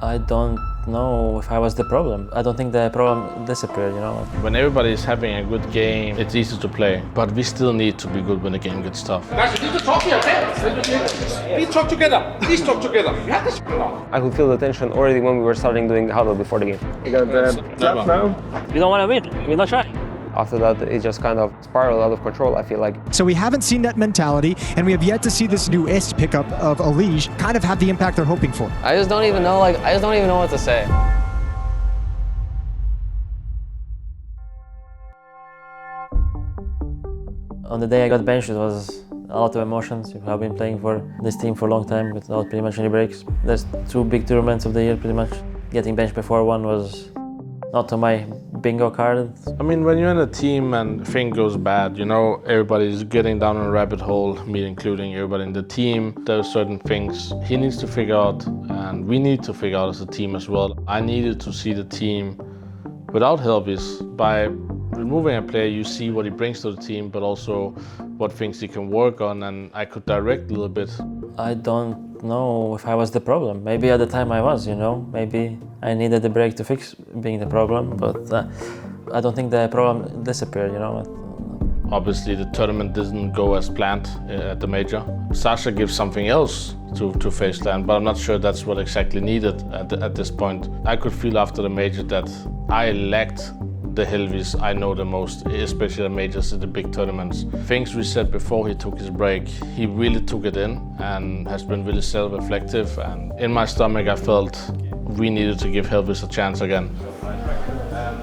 I don't know if I was the problem. I don't think the problem disappeared, you know. When everybody is having a good game, it's easy to play. But we still need to be good when the game gets tough. Guys, you need to talk here, okay? Please talk together. Please talk together. You have this now. I could feel the tension already when we were starting doing the huddle before the game. You got the clap now? We don't want to win. We're not trying. After that, it just kind of spiraled out of control, I feel like. So we haven't seen that mentality, and we have yet to see this new ist pickup of Alige kind of have the impact they're hoping for. I just don't even know, what to say. On the day I got benched, it was a lot of emotions. I've been playing for this team for a long time without pretty much any breaks. There's 2 big tournaments of the year, pretty much. Getting benched before one was not on my bingo card. I mean, when you're in a team and thing goes bad, you know, everybody's getting down a rabbit hole, me including everybody in the team. There are certain things he needs to figure out, and we need to figure out as a team as well. I needed to see the team without Helvis. By removing a player, you see what he brings to the team, but also what things he can work on, and I could direct a little bit. I don't know if I was the problem. Maybe at the time I was, you know. Maybe I needed a break to fix being the problem, but I don't think the problem disappeared, you know. Obviously, the tournament didn't go as planned at the major. Sasha gives something else to Faceland, but I'm not sure that's what exactly needed at this point. I could feel after the major that I lacked the Helvis I know the most, especially the majors and the big tournaments. Things we said before he took his break, he really took it in and has been really self-reflective. And in my stomach, I felt we needed to give Helvis a chance again.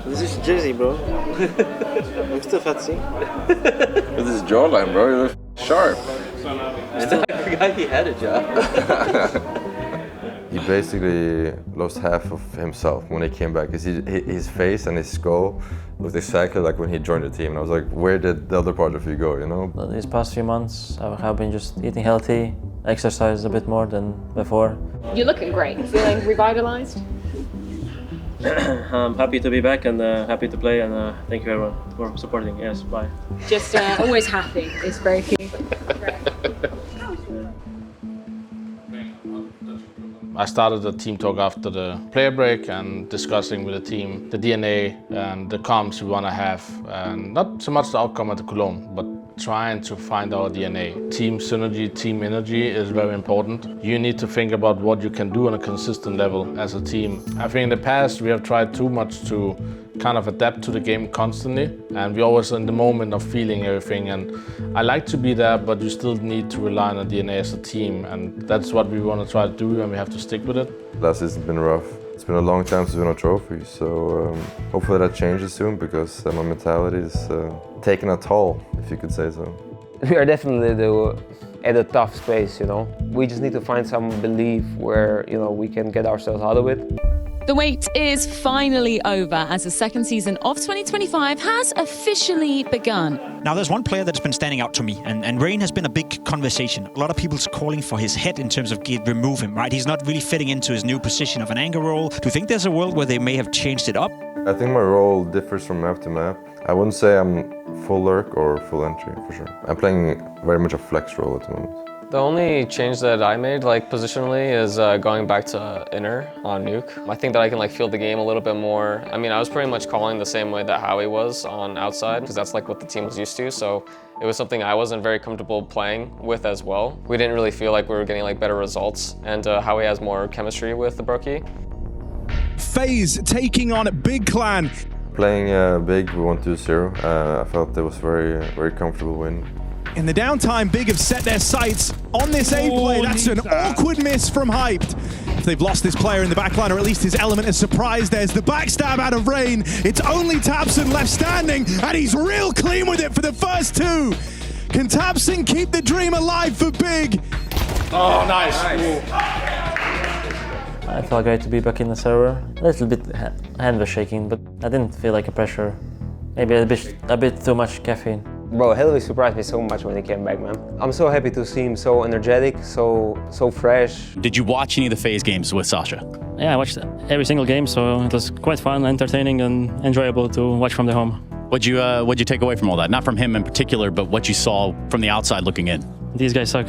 This is Jersey, bro. I'm still fancy. This is jawline, bro. You look sharp. I forgot he had a job. He basically lost half of himself when he came back. His face and his skull looked exactly like when he joined the team. And I was like, where did the other part of you go, you know? These past few months, I have been just eating healthy, exercise a bit more than before. You're looking great. Feeling revitalized? I'm happy to be back and happy to play, and thank you everyone for supporting. Yes, bye. Just always happy is very key. I started the team talk after the player break and discussing with the team the DNA and the comms we want to have, and not so much the outcome at the Cologne, but trying to find our DNA. Team synergy, team energy is very important. You need to think about what you can do on a consistent level as a team. I think in the past we have tried too much to kind of adapt to the game constantly, and we're always in the moment of feeling everything. And I like to be there, but you still need to rely on the DNA as a team, and that's what we want to try to do, and we have to stick with it. Last season's been rough. It's been a long time since we won a trophy, so hopefully that changes soon, because my mentality is taking a toll, if you could say so. We are definitely at a tough space, you know. We just need to find some belief where, you know, we can get ourselves out of it. The wait is finally over as the second season of 2025 has officially begun. Now, there's one player that's been standing out to me, and Rain has been a big conversation. A lot of people's calling for his head in terms of remove him, right? He's not really fitting into his new position of an anchor role. Do you think there's a world where they may have changed it up? I think my role differs from map to map. I wouldn't say I'm full lurk or full entry, for sure. I'm playing very much a flex role at the moment. The only change that I made, positionally, is going back to inner on Nuke. I think that I can feel the game a little bit more. I mean, I was pretty much calling the same way that Howie was on outside, because that's what the team was used to. So it was something I wasn't very comfortable playing with as well. We didn't really feel like we were getting better results, and Howie has more chemistry with the Brookie. FaZe taking on Big Clan. Playing Big, we won 2-0. I felt that was very comfortable win. In the downtime, Big have set their sights on this A play. That's an awkward miss from Hyped. If they've lost this player in the backline, or at least his element of surprise, there's the backstab out of Rain. It's only Tabson left standing, and he's real clean with it for the first 2. Can Tabson keep the dream alive for Big? Oh, nice. I felt great to be back in the server. A little bit hand was shaking, but I didn't feel like a pressure. Maybe a bit too much caffeine. Bro, Helvis surprised me so much when he came back, man. I'm so happy to see him so energetic, so fresh. Did you watch any of the FaZe games with Sasha? Yeah, I watched every single game, so it was quite fun, entertaining, and enjoyable to watch from the home. What'd you take away from all that? Not from him in particular, but what you saw from the outside looking in. These guys suck.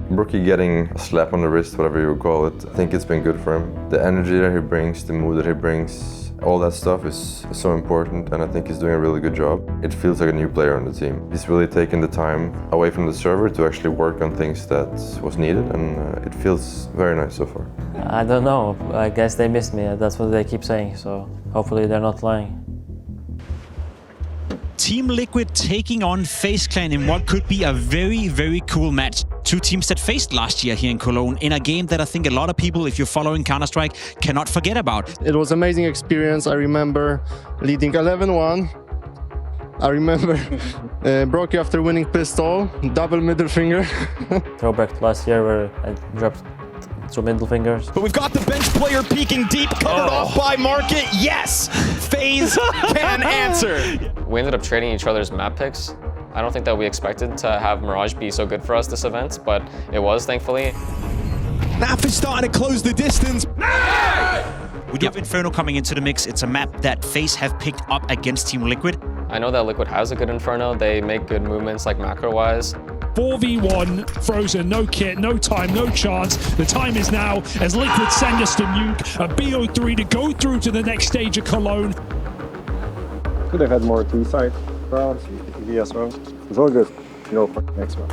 Brookie getting a slap on the wrist, whatever you would call it, I think it's been good for him. The energy that he brings, the mood that he brings, all that stuff is so important, and I think he's doing a really good job. It feels like a new player on the team. He's really taken the time away from the server to actually work on things that was needed, and it feels very nice so far. I don't know. I guess they missed me. That's what they keep saying, so hopefully they're not lying. Team Liquid taking on FaZe Clan in what could be a very, very cool match. Two teams that faced last year here in Cologne in a game that I think a lot of people, if you're following Counter-Strike, cannot forget about. It was an amazing experience. I remember leading 11-1. I remember Brokey after winning pistol, double middle finger. Throwback to last year where I dropped 2 middle fingers. But we've got the bench player peeking deep, covered off by Market. Yes! FaZe can answer. We ended up trading each other's map picks. I don't think that we expected to have Mirage be so good for us this event, but it was, thankfully. NAF is starting to close the distance. We do have Inferno coming into the mix. It's a map that FaZe have picked up against Team Liquid. I know that Liquid has a good Inferno. They make good movements, like macro-wise. 4v1, Frozen, no kit, no time, no chance. The time is now as Liquid send us to Nuke, a BO3 to go through to the next stage of Cologne. Could have had more two-side rounds, EV as well. It's all good, you know, for the next one.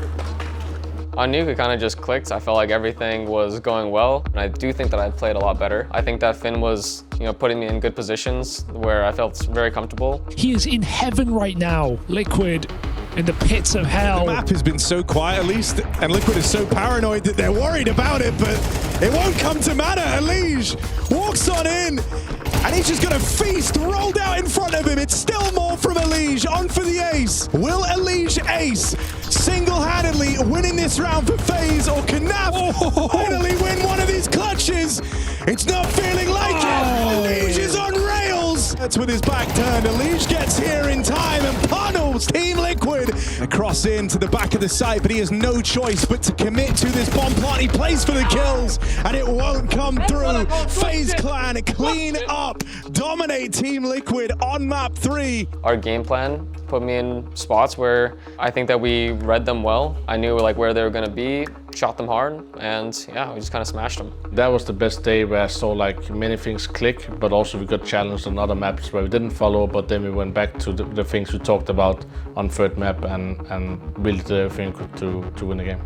On Nuke, it kind of just clicked. I felt like everything was going well, and I do think that I played a lot better. I think that Finn was, putting me in good positions where I felt very comfortable. He is in heaven right now, Liquid, in the pits of hell. The map has been so quiet, at least, and Liquid is so paranoid that they're worried about it, but it won't come to matter. Elige walks on in, and he's just gonna feast rolled out in front of him. It's still more from Elige, on for the ace. Will Elige ace single-handedly winning this round for FaZe, or can NAF finally win one of these clutches? It's not feeling like it. Elige is on rails. That's with his back turned. Elige gets here in time and pummels Team Liquid across into the back of the site, but he has no choice but to commit to this bomb plant. He plays for the kills, and it won't come through. FaZe Clan clean up, dominate Team Liquid on map 3. Our game plan put me in spots where I think that we read them well. I knew where they were going to be, shot them hard, and yeah, we just kind of smashed them. That was the best day where I saw many things click, but also we got challenged on other maps where we didn't follow, but then we went back to the things we talked about on third map and really did everything to win the game.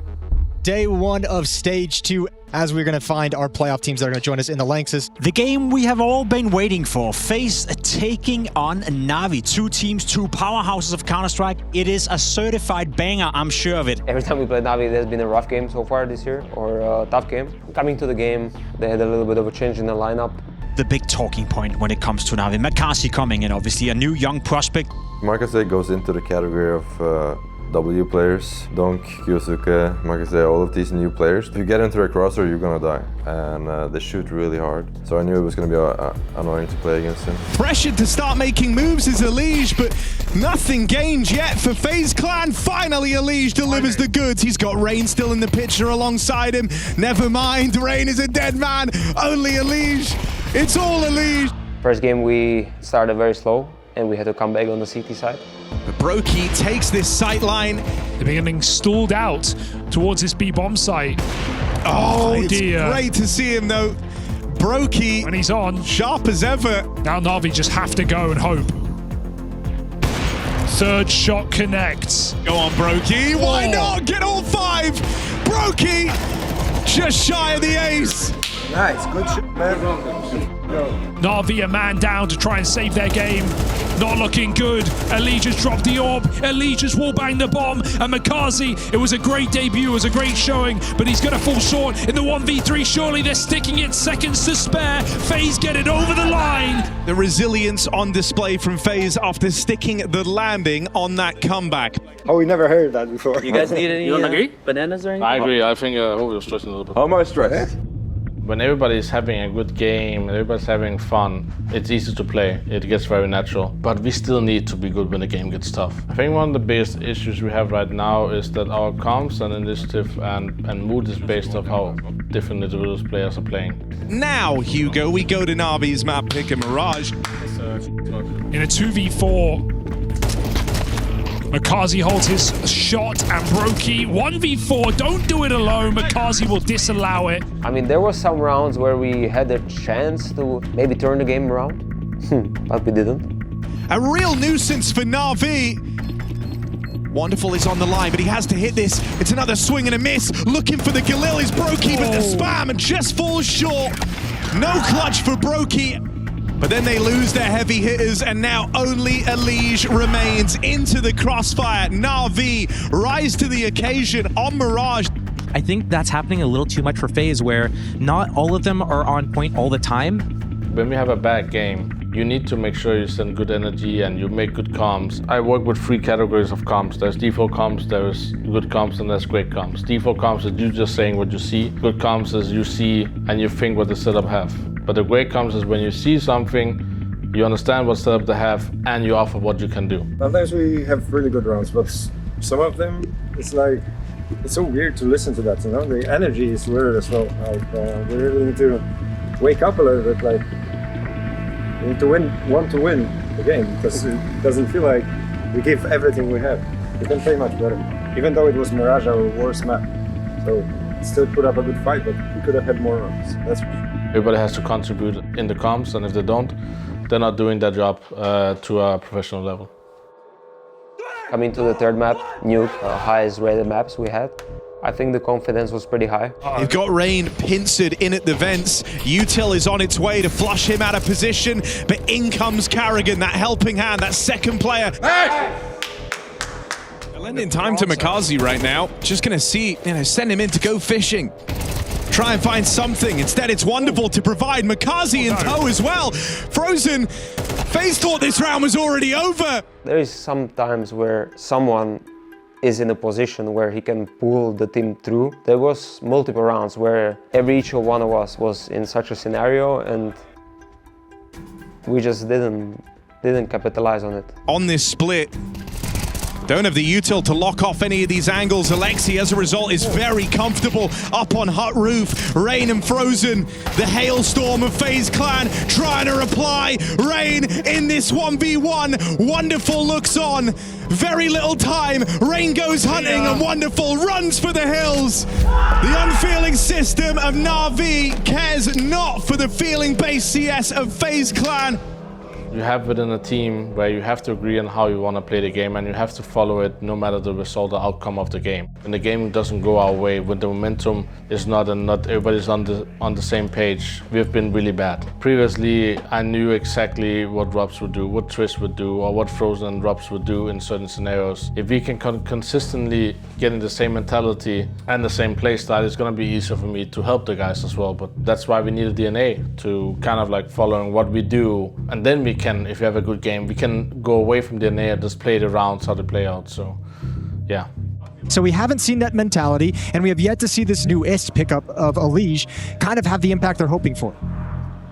Day 1 of stage 2, as we're going to find our playoff teams that are going to join us in the Lanxess. The game we have all been waiting for. FaZe taking on Na'Vi. Two teams, two powerhouses of Counter-Strike. It is a certified banger, I'm sure of it. Every time we play Na'Vi, there's been a rough game so far this year, or a tough game. Coming to the game, they had a little bit of a change in the lineup. The big talking point when it comes to Na'Vi. Makazi coming in, obviously, a new young prospect. Markase goes into the category of W players. Donk, Kyosuke, Markase, all of these new players. If you get into a crosser, you're gonna die. And they shoot really hard. So I knew it was gonna be annoying to play against him. Pressured to start making moves is Elige, but nothing gained yet for FaZe Clan. Finally, Elige delivers the goods. He's got Rain still in the picture alongside him. Never mind, Rain is a dead man. Only Elige. It's all Elige. First game, we started very slow, and we had to come back on the CT side. Brokey takes this sight line. They're beginning stalled out towards this B-bomb site. Oh, it's great to see him though. Brokey, and he's on. Sharp as ever. Now Na'Vi just have to go and hope. Third shot connects. Go on, Brokey. Why not? Get all 5. Brokey, just shy of the ace. Nice, good shit, man. Na'Vi a man down to try and save their game. Not looking good. Elige has dropped the orb. Elige has wallbanged the bomb. And Makazi, it was a great debut, it was a great showing, but he's going to fall short in the 1v3. Surely they're sticking it, seconds to spare. FaZe get it over the line. The resilience on display from FaZe after sticking the landing on that comeback. Oh, we never heard that before. You guys need any You don't agree? bananas or anything? I agree. I think we're stressing a little bit. How am I stressed? When everybody's having a good game and everybody's having fun, it's easy to play. It gets very natural. But we still need to be good when the game gets tough. I think one of the biggest issues we have right now is that our comms and initiative and mood is based off how different individual players are playing. Now, Hugo, we go to Na'Vi's map pick and Mirage. In a 2v4. Makazi holds his shot and Brokey 1v4. Don't do it alone. Makazi will disallow it. I mean, there were some rounds where we had a chance to maybe turn the game around, but we didn't. A real nuisance for Na'Vi. Wonderful is on the line, but he has to hit this. It's another swing and a miss. Looking for the Galil is Brokey, but the spam just falls short. No clutch for Brokey. But then they lose their heavy hitters, and now only Elige remains into the crossfire. Na'Vi rise to the occasion on Mirage. I think that's happening a little too much for FaZe, where not all of them are on point all the time. When we have a bad game, you need to make sure you send good energy and you make good comms. I work with 3 categories of comms. There's default comms, there's good comms, and there's great comms. Default comms is you just saying what you see. Good comms is you see and you think what the setup have. But the great comms is when you see something, you understand what setup they have, and you offer what you can do. Sometimes we have really good rounds, but some of them, it's like, it's so weird to listen to that, you know? The energy is weird as well. Like, we really need to wake up a little bit, like, we need to want to win the game, because it doesn't feel like we give everything we have. We can play much better, even though it was Mirage, our worst map. So, still put up a good fight, but we could have had more rounds, that's for sure. Everybody has to contribute in the comms, and if they don't, they're not doing their job to a professional level. Coming to the third map, Nuke, highest rated maps we had, I think the confidence was pretty high. You've got Rain pincered in at the vents. Util is on its way to flush him out of position, but in comes Karrigan, that helping hand, that second player. Hey! Lending time to Makazi right now. Just gonna see, send him in to go fishing. Try and find something. Instead, it's wonderful to provide Makazi in tow as well. Frozen, FaZe thought this round was already over. There is some times where someone is in a position where he can pull the team through. There was multiple rounds where each one of us was in such a scenario, and we just didn't capitalize on it. On this split, don't have the util to lock off any of these angles. Alexi, as a result, is very comfortable up on hut roof. Rain and Frozen, the hailstorm of FaZe Clan, trying to reply. Rain in this 1v1. Wonderful looks on. Very little time. Rain goes hunting, and Wonderful runs for the hills. The unfeeling system of Na'Vi cares not for the feeling-based CS of FaZe Clan. You have within a team where you have to agree on how you want to play the game, and you have to follow it no matter the result or outcome of the game. When the game doesn't go our way, when the momentum is not and not everybody's on the same page, we've been really bad. Previously, I knew exactly what Robs would do, what Trish would do, or what Frozen and Robs would do in certain scenarios. If we can consistently get in the same mentality and the same play style, it's going to be easier for me to help the guys as well. But that's why we need a DNA to kind of like following what we do, and then we can, if you have a good game, we can go away from DNA and just play the rounds how they play out. So, yeah. So we haven't seen that mentality, and we have yet to see this new ist pickup of Elige kind of have the impact they're hoping for.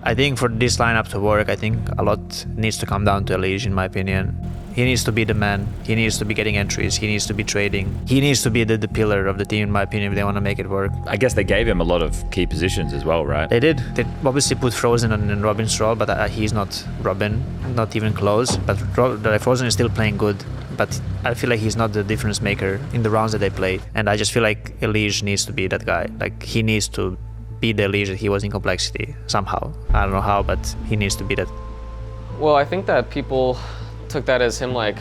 I think for this lineup to work, I think a lot needs to come down to Elige, in my opinion. He needs to be the man. He needs to be getting entries. He needs to be trading. He needs to be the pillar of the team, in my opinion, if they want to make it work. I guess they gave him a lot of key positions as well, right? They did. They obviously put Frozen in Robin's role, but he's not Robin, not even close. But Frozen is still playing good. But I feel like he's not the difference maker in the rounds that they played. And I just feel like Elige needs to be that guy. Like, he needs to be the Elige that he was in Complexity somehow. I don't know how, but he needs to be that. Well, I think that people took that as him like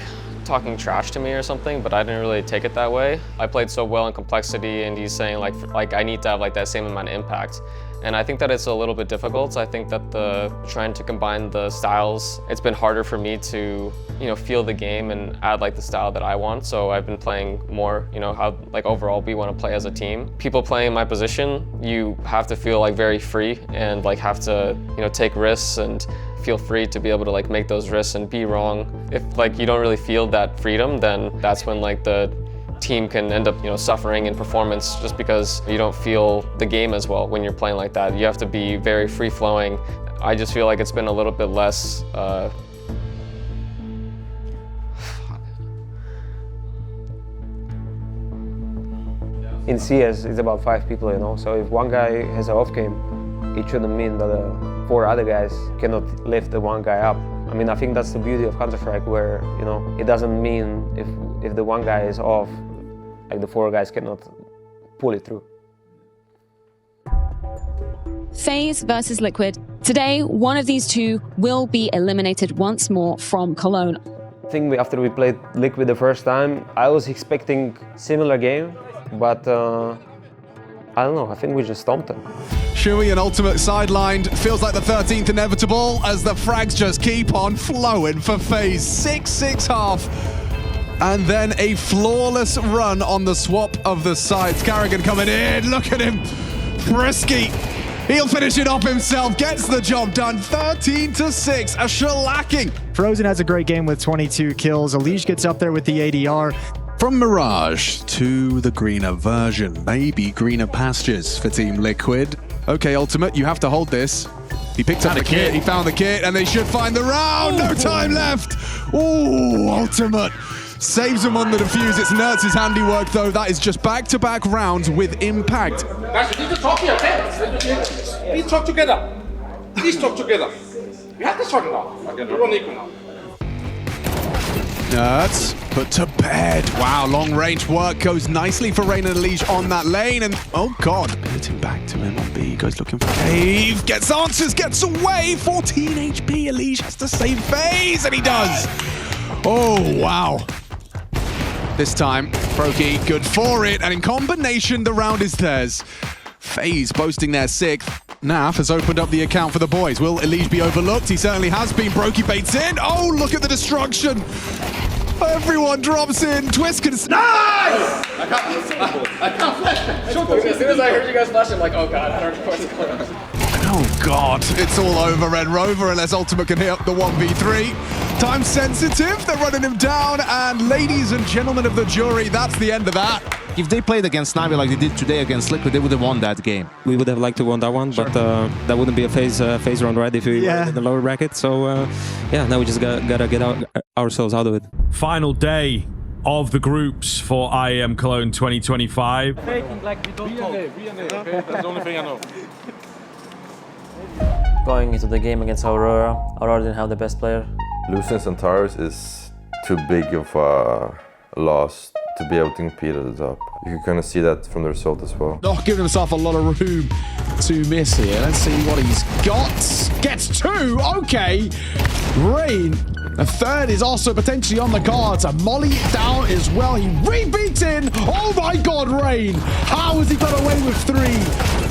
talking trash to me or something, but I didn't really take it that way. I played so well in Complexity, and he's saying like I need to have like that same amount of impact. And I think that it's a little bit difficult. I think that trying to combine the styles, it's been harder for me to, feel the game and add like the style that I want. So I've been playing more, how like overall we want to play as a team. People playing my position, you have to feel like very free and like have to, take risks and feel free to be able to like make those risks and be wrong. If like you don't really feel that freedom, then that's when like the team can end up, suffering in performance just because you don't feel the game as well when you're playing like that. You have to be very free-flowing. I just feel like it's been a little bit less In CS, it's about 5 people, so if one guy has an off game, it shouldn't mean that 4 other guys cannot lift the one guy up. I mean, I think that's the beauty of Counter-Strike, where, it doesn't mean if if the one guy is off, like the 4 guys cannot pull it through. FaZe versus Liquid. Today, one of these two will be eliminated once more from Cologne. I think after we played Liquid the first time, I was expecting similar game, but I don't know, I think we just stomped them. Shui and Ultimate sidelined. Feels like the 13th inevitable as the frags just keep on flowing for FaZe. 6-6 half. And then a flawless run on the swap of the sides. Karrigan coming in, look at him. Frisky. He'll finish it off himself, gets the job done. 13-6, a shellacking. Frozen has a great game with 22 kills. Elige gets up there with the ADR. From Mirage to the greener version, maybe greener pastures for Team Liquid. Okay, Ultimate, you have to hold this. He picked up the kit, he found the kit, and they should find the round. No time left. Oh, Ultimate saves him on the defuse. It's Nerds' handiwork, though. That is just back-to-back rounds with impact. Guys, you need to talk here, okay? Please talk together. Please talk together. We have to talk now. Okay, we're on equal now. Nerds put to bed. Wow, long-range work goes nicely for Rain and Elige on that lane. And, oh, God, pivoting back to him on B. Goes looking for Cave. Gets answers, gets away. 14 HP. Elige has to save FaZe, and he does. Oh, wow. This time, Brokey good for it, and in combination, the round is theirs. FaZe boasting their 6th. Naf has opened up the account for the boys. Will Elige be overlooked? He certainly has been. Brokey baits in. Oh, look at the destruction. Everyone drops in. Twist can... Nice! I can't flash. As soon as I heard you guys flash, I'm like, oh God, I don't know what's going on. Oh God, it's all over Red Rover unless Ultimate can hit up the 1v3. Time sensitive, they're running him down, and ladies and gentlemen of the jury, that's the end of that. If they played against Navi like they did today against Liquid, they would have won that game. We would have liked to won that one, but that wouldn't be a phase round, right? If we were in the lower bracket. So yeah, now we just gotta get ourselves out of it. Final day of the groups for IEM Cologne 2025. Faking like we don't talk. Okay? That's the only thing I know. Going into the game against Aurora didn't have the best player. Losing Centaurus is too big of a loss to be able to compete at the top. You can kind of see that from the result as well. Not giving himself a lot of room to miss here. Let's see what he's got. Gets 2, okay. Rain, a 3rd is also potentially on the cards. A Molly down as well. He rebeats in. Oh my God, Rain. How has he got away with 3?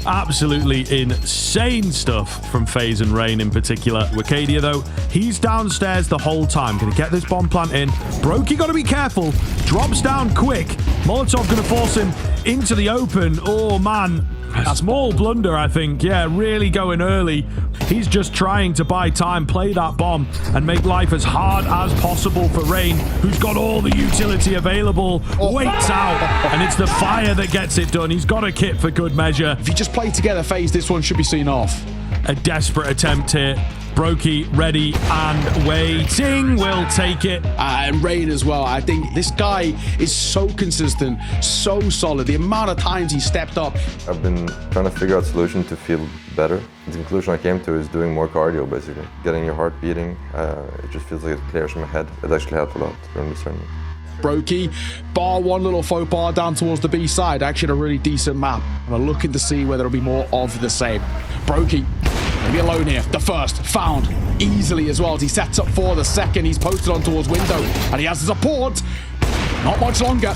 Absolutely insane stuff from FaZe and Rain in particular. Wicadia, though, he's downstairs the whole time. Gonna get this bomb plant in. Brokey gotta be careful. Drops down quick. Molotov gonna force him into the open. Oh, man. A small blunder, I think. Yeah, really going early. He's just trying to buy time, play that bomb, and make life as hard as possible for Rain, who's got all the utility available. Waits out, and it's the fire that gets it done. He's got a kit for good measure. If you just play together, FaZe, this one should be seen off. A desperate attempt here. Brokey ready and waiting, will take it. And Rain as well. I think this guy is so consistent, so solid. The amount of times he stepped up. I've been trying to figure out a solution to feel better. The conclusion I came to is doing more cardio, basically. Getting your heart beating, it just feels like it clears my head. It actually helped a lot during this tournament. Brokey, bar one little faux pas down towards the B side. Actually a really decent map. I'm looking to see whether it'll be more of the same. Brokey, maybe alone here. The first, found easily as well as he sets up for the second. He's posted on towards window, and he has the support. Not much longer.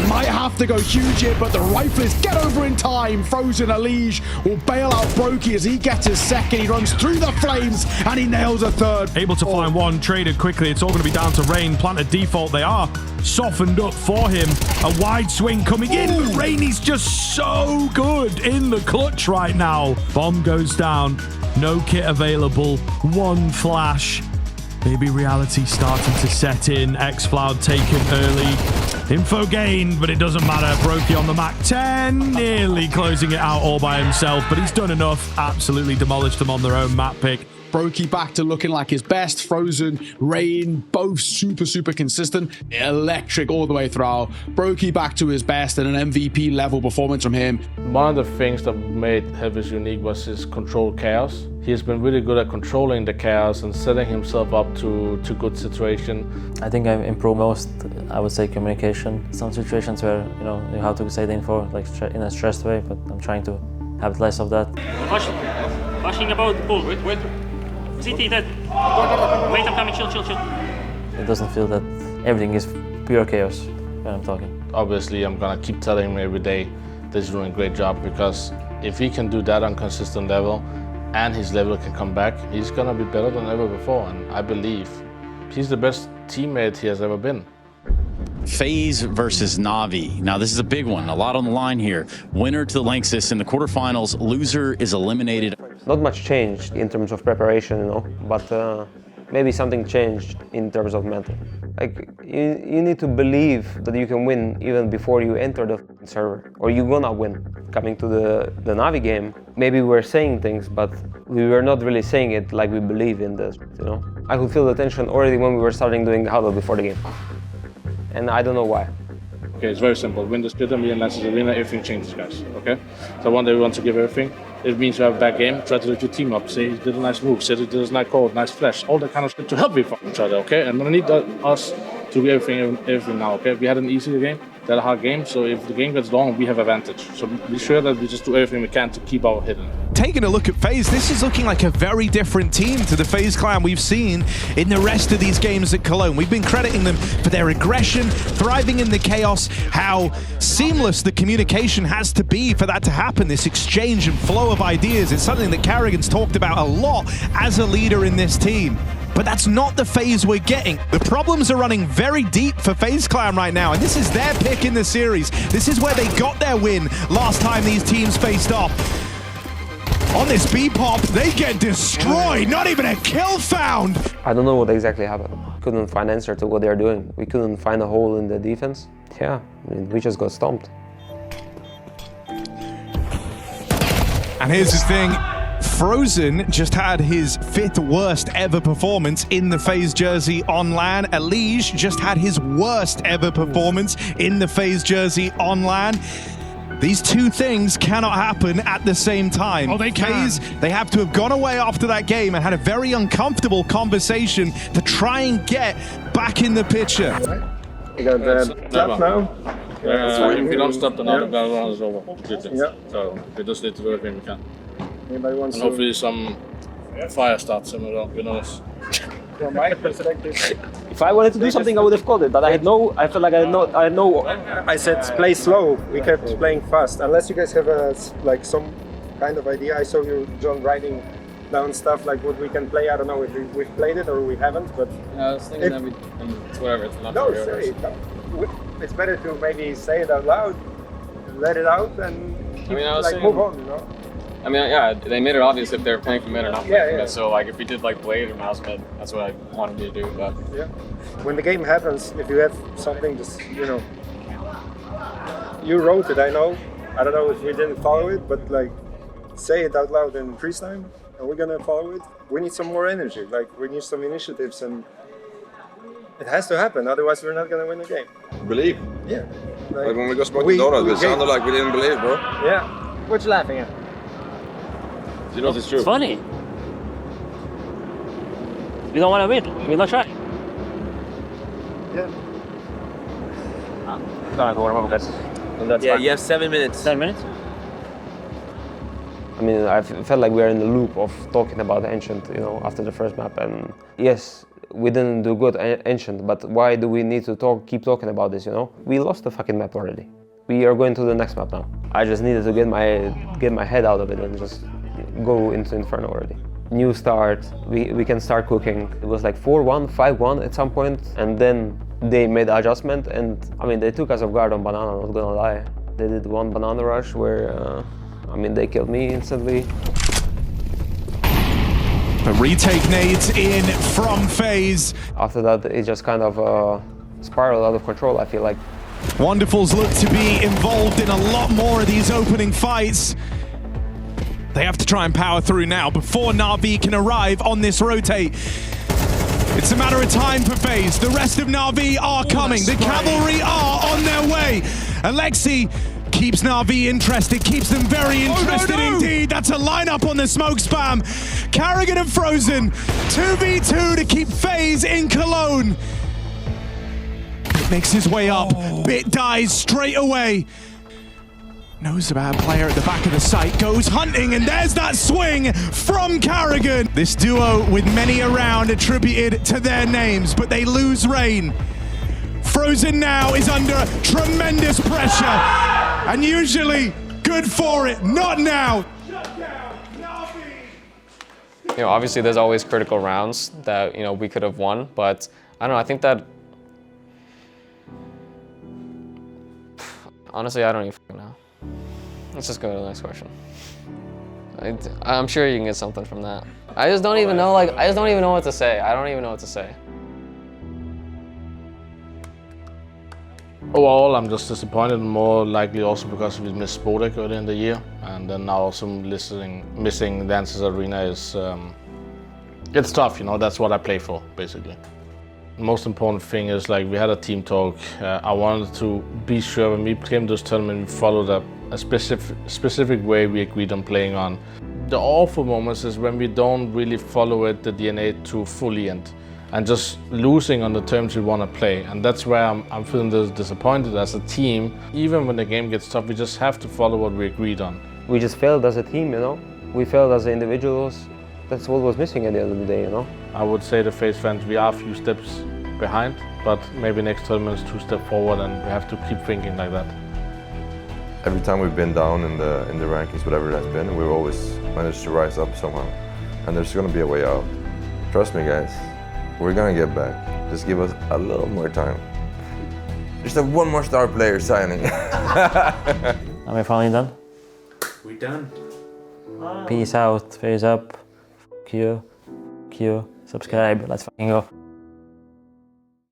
Might have to go huge here, but the riflists get over in time. Frozen Elige will bail out Brokey as he gets his second. He runs through the flames, and he nails a 3rd. Able to find one, traded quickly. It's all going to be down to Rain. Planted default, they are softened up for him. A wide swing coming in, but Rain is just so good in the clutch right now. Bomb goes down. No kit available. One flash. Maybe reality starting to set in. X-Floud taken early. Info gained, but it doesn't matter. Brokey on the Mac 10, nearly closing it out all by himself, but he's done enough. Absolutely demolished them on their own map pick. Brokey back to looking like his best. Frozen, Rain, both super consistent. Electric all the way throughout. Brokey back to his best and an MVP level performance from him. One of the things that made Heavies unique was his controlled chaos. He has been really good at controlling the chaos and setting himself up to good situation. I think I've improved most, I would say, communication. Some situations where, you know, you have to say the info like in a stressed way, but I'm trying to have less of that. Flashing about the ball. Wait. CT dead. Wait, I'm coming. Chill. It doesn't feel that everything is pure chaos when I'm talking. Obviously, I'm gonna keep telling him every day that he's doing a great job, because if he can do that on consistent level and his level can come back, he's gonna be better than ever before. And I believe he's the best teammate he has ever been. FaZe versus Na'Vi. Now this is a big one, a lot on the line here. Winner to the Lanxess in the quarterfinals, loser is eliminated. Not much changed in terms of preparation, you know, but maybe something changed in terms of mental. Like, you need to believe that you can win even before you enter the server, or you're gonna win. Coming to the Na'Vi game, maybe we were saying things, but we were not really saying it like we believe in this, you know. I could feel the tension already when we were starting doing the huddle before the game. And I don't know why. Okay, it's very simple. Win the split and be in Lanxess Arena, everything changes, guys, okay? So I want everyone to give everything. If it means you have a bad game, try to lift your team up. Say you did a nice move, say you did a nice call, nice flash, all that kind of shit to help each other, okay? And I need us to do everything now, okay? We had an easier game, we had a hard game, so if the game gets long, we have advantage. So be sure that we just do everything we can to keep our hidden. Taking a look at FaZe, this is looking like a very different team to the FaZe clan we've seen in the rest of these games at Cologne. We've been crediting them for their aggression, thriving in the chaos, how seamless the communication has to be for that to happen, this exchange and flow of ideas. It's something that Karrigan's talked about a lot as a leader in this team. But that's not the FaZe we're getting. The problems are running very deep for FaZe Clan right now, and this is their pick in the series. This is where they got their win last time these teams faced off. On this B-pop, they get destroyed. Not even a kill found. I don't know what exactly happened. Couldn't find answer to what they're doing. We couldn't find a hole in the defense. Yeah, I mean, we just got stomped. And here's the thing. Frozen just had his 5th worst ever performance in the FaZe jersey on LAN. Elige just had his worst ever performance in the FaZe jersey on LAN. These two things cannot happen at the same time. Oh, they can. FaZe, they have to have gone away after that game and had a very uncomfortable conversation to try and get back in the picture. We got clap now. If we don't stop, then the battle round is over completely. Yeah. So we just need to do everything we can. Anybody wants and hopefully some fire starts him with us. From my perspective, if I wanted to do something, I would have called it, but I felt like I had no. I said play slow. We kept playing fast. Unless you guys have like some kind of idea. I saw you, John, writing down stuff like what we can play. I don't know if we've played it or we haven't, but I was thinking that it's whatever. It's not no, say it. It's better to maybe say it out loud, let it out, and keep, I was like saying, move on. You know. I mean, yeah, they made it obvious if they're playing for mid or not playing for mid. Yeah. So, like, if we did, like, Blade or Mouse mid, that's what I wanted to do. But yeah, when the game happens, if you have something, just, you know, you wrote it, I know. I don't know if we didn't follow it, but, like, say it out loud in freeze time, and we're gonna follow it. We need some more energy. Like, we need some initiatives, and it has to happen. Otherwise, we're not gonna win the game. Believe. Yeah. Like when we got smoked in Donut, it sounded like we didn't believe, bro. Yeah. What you laughing at? You know it's true. It's funny. We don't want to win. We're not trying. Yeah. Yeah, you have 7 minutes. 7 minutes? I mean, I felt like we were in the loop of talking about Ancient, you know, after the first map. And yes, we didn't do good Ancient, but why do we need to keep talking about this, you know? We lost the fucking map already. We are going to the next map now. I just needed to get my head out of it and just go into Inferno already. New start, we can start cooking. It was like 4-1, 5-1 at some point, and then they made the adjustment, and I mean, they took us off guard on Banana, not gonna lie. They did one Banana rush where, I mean, they killed me instantly. A retake nades in from FaZe. After that, it just kind of spiraled out of control, I feel like. Wonderfuls look to be involved in a lot more of these opening fights. They have to try and power through now before Na'Vi can arrive on this rotate. It's a matter of time for FaZe. The rest of Na'Vi are coming. The cavalry are on their way. Alexi keeps Na'Vi interested, keeps them very interested indeed. That's a lineup on the smoke spam. Karrigan and Frozen, 2v2 to keep FaZe in Cologne. Bit makes his way up. Bit dies straight away. Knows about a player at the back of the site, goes hunting, and there's that swing from Karrigan. This duo with many around attributed to their names, but they lose Rain. Frozen now is under tremendous pressure, and usually good for it, not now. You know, obviously there's always critical rounds that, you know, we could have won, but I don't know, I think that, honestly, I don't even know. Let's just go to the next question. I'm sure you can get something from that. I just don't even know, like, I just don't even know what to say. I don't even know what to say. Overall, I'm just disappointed, more likely also because we missed Spodek early in the year, and then now also missing Lancers Arena is, it's tough, you know, that's what I play for, basically. The most important thing is, like, we had a team talk. I wanted to be sure when we came to this tournament, we followed up a specific way we agreed on playing on. The awful moments is when we don't really follow it, the DNA to fully and just losing on the terms we want to play. And that's where I'm feeling disappointed as a team. Even when the game gets tough, we just have to follow what we agreed on. We just failed as a team, you know? We failed as individuals. That's what was missing at the end of the day, you know? I would say the FaZe fans, we are a few steps behind, but maybe next tournament is 2 steps forward, and we have to keep thinking like that. Every time we've been down in the rankings, whatever it has been, we've always managed to rise up somehow. And there's gonna be a way out. Trust me, guys, we're gonna get back. Just give us a little more time. Just have one more star player signing. Are we finally done? We done. Peace out, FaZe up. Q, subscribe, let's fucking go.